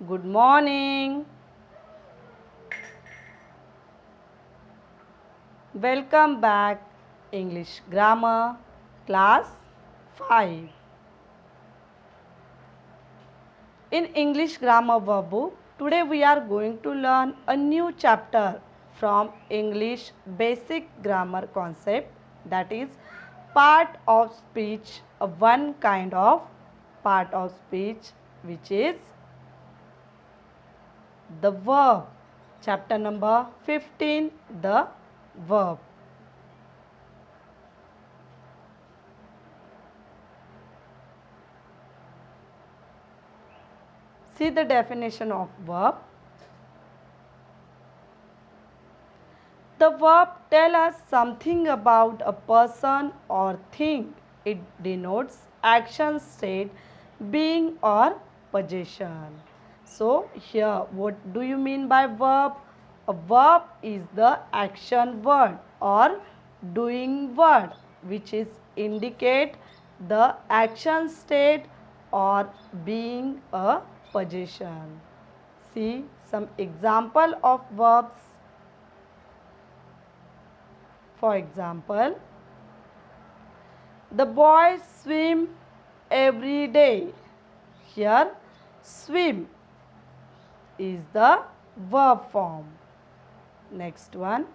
Good morning. Welcome back. English Grammar Class 5. In English Grammar Workbook, today we are going to learn a new chapter from English Basic Grammar Concept, that is part of speech, one kind of part of speech which is the verb. Chapter number 15, the verb. See the definition of verb. The verb tells us something about a person or thing. It denotes action, state, being or possession. So here what do you mean by verb? A verb is the action word or doing word which is indicate the action state or being a possession. See some example of verbs. For example, the boys swim every day. Here, swim is the verb form. Next one,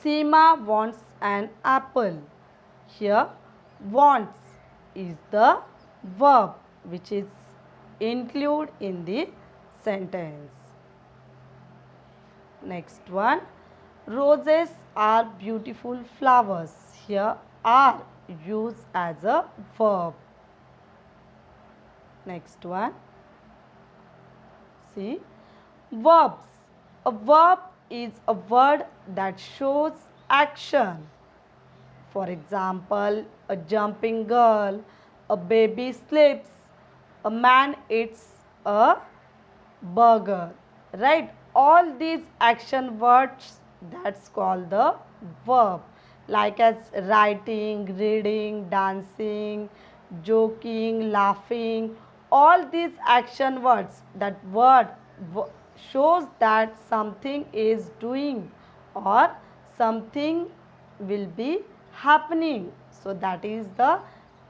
Seema wants an apple. Here, wants is the verb which is included in the sentence. Next one, roses are beautiful flowers. Here are used as a verb. Next one, see, verbs. A verb is a word that shows action. For example, a jumping girl, a baby sleeps, a man eats a burger. Right? All these action words, that's called the verb, like as writing, reading, dancing, joking, laughing. All these action words, that word shows that something is doing or something will be happening. So that is the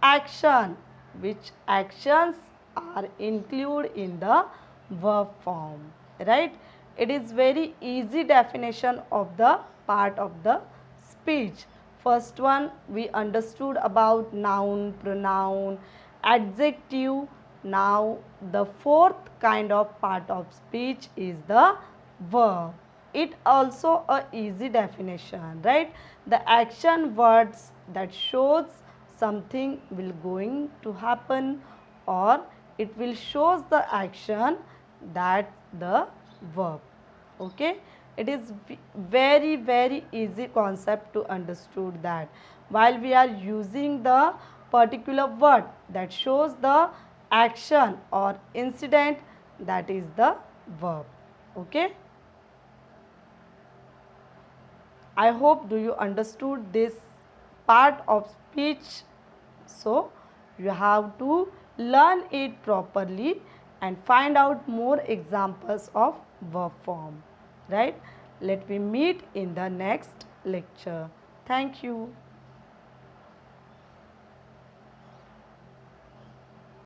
action. Which actions are included in the verb form, right? It is very easy definition of the part of the speech. First one we understood about noun, pronoun, adjective. Now the fourth kind of part of speech is the verb. It also a easy definition, right? The action words that shows something will going to happen or it will shows the action, that the verb. Okay, it is very easy concept to understood that while we are using the particular word that shows the action or incident, that is the verb. Okay, I hope do you understood this part of speech. So you have to learn it properly and find out more examples of verb form, right? Let me meet in the next lecture. Thank you.